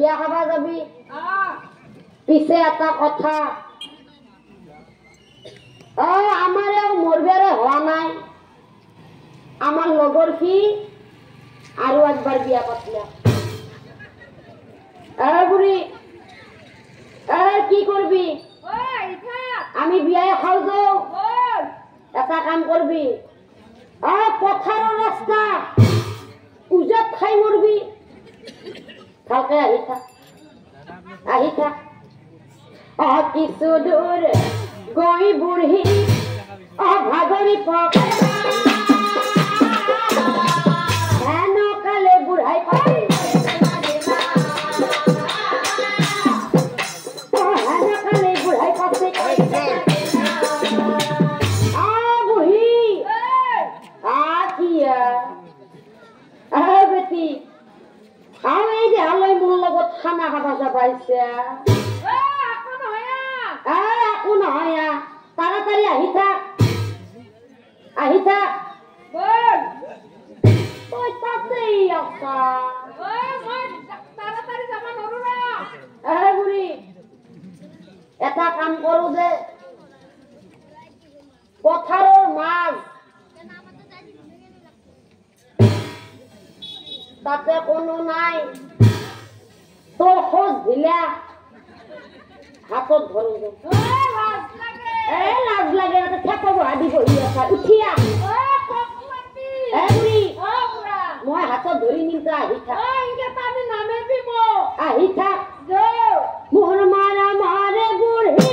বিয়া খাবা যাবি পিছে এটা কথা আমার মোর বেড়ে হওয়া নাই আমার লগর কি আরো একবার বিয়া পাতলা বুড়ি কি করবি আমি বিয়ায় খাও যাও এটা কাম করবি পথারের রাস্তা উজাত খাই মরবি কালকে আহি থাক কিছু দূর গই বুড়ি ভাগরি কালে বুড়াই পাই কালে বুড়াই পাশে বুড়ি বেটি এই যে আলয় মোৰ লগত খানা খাবা যাবাইছে একো নহয় তাড়াতাড়ি আহি থাক তই তাতেই আছা বুড়ি এটা কাম কৰো দে পথাৰৰ মাছ তাতে কোনো নাই তোৰ খোঁজ দিলা হাতত ধৰো লাজ লাগে ঠেকব আদি বহি আছা উঠিয়া মই হাতত ধৰি নিমতা আহি থাক মোর মারা মারে বুঢ়ী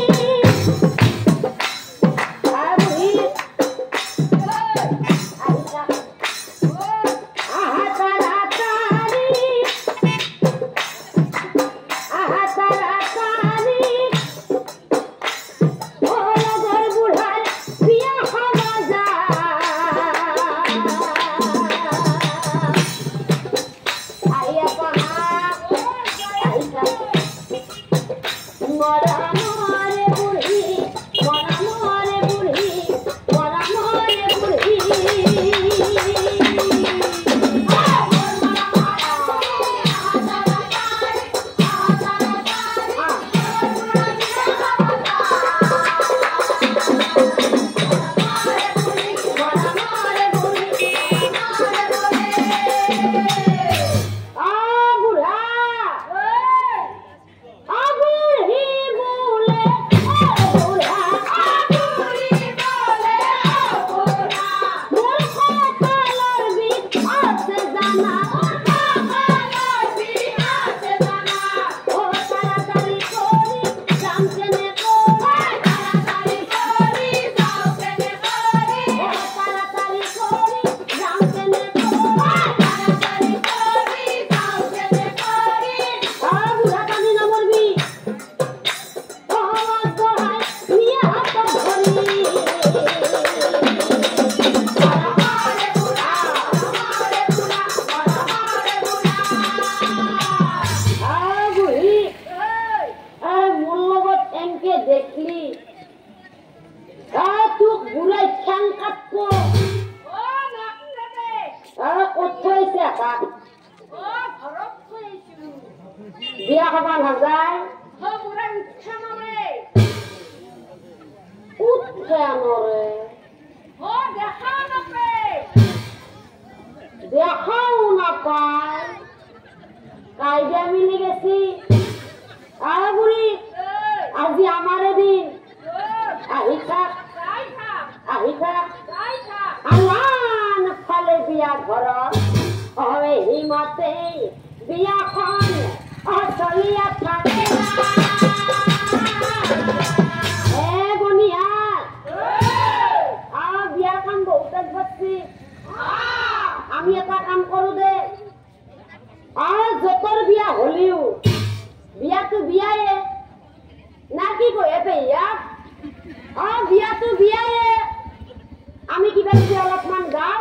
বিয়া খাবা নাযায় দেখাও নাপায় কাইদা মিলে গেছি বুড়ি আজি আমারে দিন আহি থাক আলান ফালে বিয়া ঘর হবে হিমতে বিয়াখন চলিয়া থাকে বনিয়া বিয়াৰ কাম বহুত পাচ্ছি আমি এটা কাম কৰো দে যতৰ বিয়া হলিও বিয়াটো বিয়ায়ে না কি কয়ে পেয়া বিয়াটো বিয়ায়ে আমি কিবা কিবি অলপমান গাও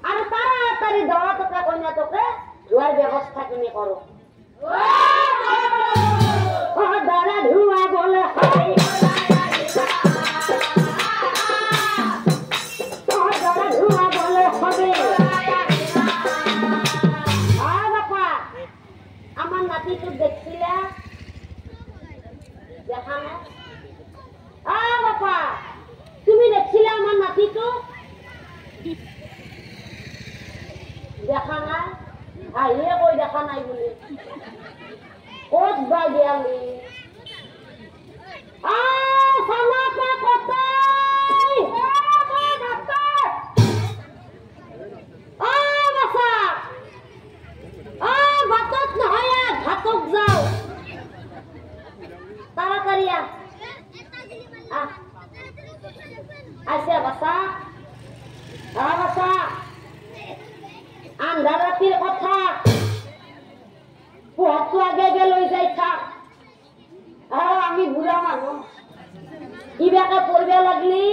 আৰু তাড়াতাড়ি দৰা টকা কইনা টকে ধোৱাৰ ব্যৱস্থা কিনি কৰো দৰা ধোৱা বলে আমার নাতিটো দেখছিলা দেখা না বাপা তুমি দেখছিলা আমার নাতিটো দেখা নাই আহিয়ে কৈ দেখা নাই বুলি ক'ত বা গেলি ঘাটক যাও তাড়াতাড়ি আইসে বাসা বাসা আন্ধার রাতির কথা পোহাতো আগে গে লৈ যাই থাক আমি বুড়া মানুষ কিবাকে পড়বে লাগলি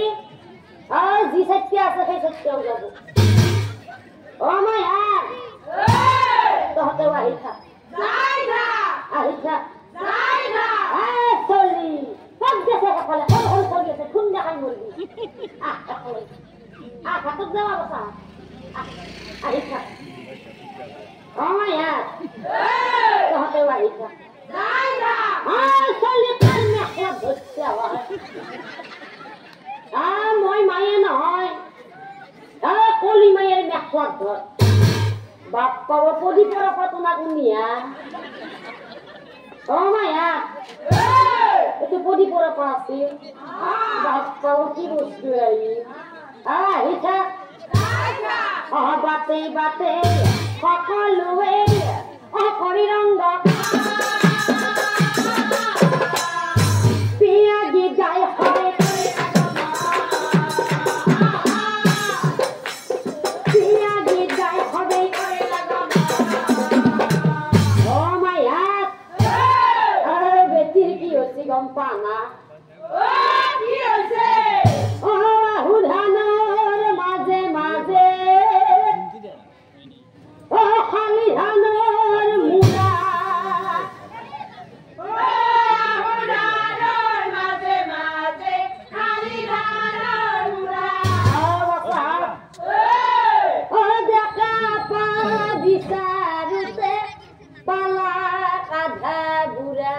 যি সত্যি আছে সেই সত্যও যাব ও মায়া তহঁতেও আহি থাক আহি থাক চলি সব গেছে সেফালে সল সল কৰি আছে খুন দেখাই মরবি ঘাটক যাওয়া বাসা আহি থাক ও মায়া তহঁতেও আহি থাক মই মায়ে নহয় কলি মায়ের মেখলাত ধর বাপ পাব প্রদীপের পাতনা কুনিয়া ও মায়া একটু প্রদীপের পা আছে বাপ পাব কি বস্তু আহিছা বাতে বাতে সকলোৱে কৰি ৰংগ পিয়াজি গাই হয় পিয়াজি গাই হবে ও মায়া বেটিৰ কি হচ্ছে গম পা না কি হচ্ছে ধানৰ মাজে মাজে খালি ধানৰ মুৰা বিচাৰোতে পালা আধা বুঢ়া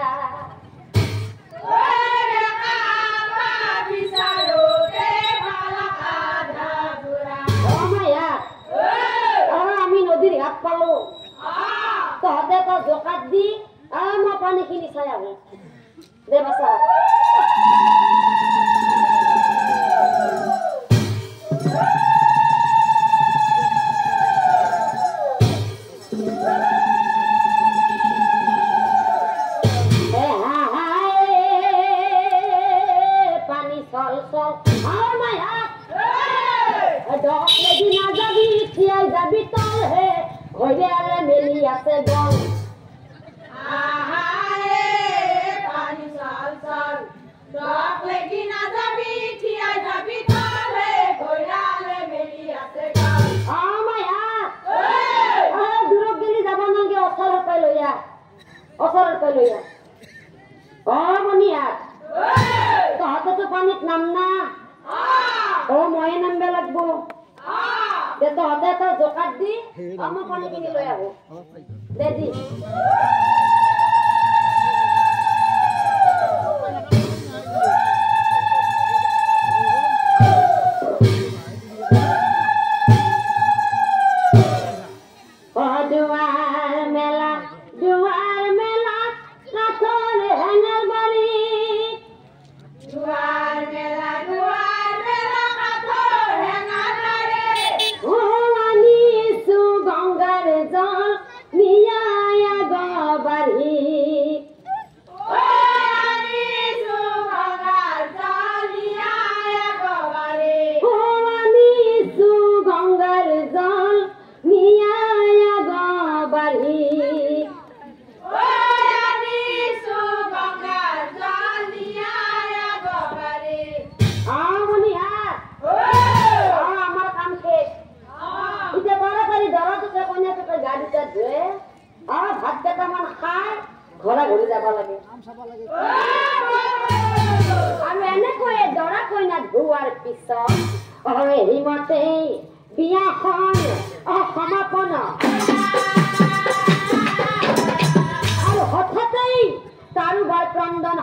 আমি নদীর ঘাট পালো তহঁতে তো জোকাত দি মই পানী খিনি চাই আহো দে বাছা পানী চল চল না যাবি ঠিয়াই যাবি তল হে ঘৰিয়ালে মেলি আছে গল পানী চল চল ডক লাগি না যাবি ঠিয়াই যাবি তল হে ঘৰিয়ালে মেলি আছে গল মায়া দূৰত গেলি যাব নালাগে ওচৰৰ পাই লৈ মনিয়া তহঁতেতো পানীত নাম না ময়ে নামবে লাগবো দে তহঁতে তো জোকাত দি মই পানী কিনি লৈ আহো দে দি দুয়ার মেলা কাঠর হেঙের বাড়ি দুয়ার মেলা কাঠর হেঙের বাড়ি আনিছো গঙ্গার জল নিয়া গবাড়ি আনিছো গঙ্গার জল নিয়া গবাড়ি আনিছো গঙ্গার জল নিয়া গবাড়ি ভাত কেইটামান খাই ঘৰা ঘূৰি যাব লাগে আৰু এনেকৈয়ে দৰা কইনা ধোৱাৰ পিছত হিমতে বিয়াখন সমাপন আৰু হঠাৎ চন্দন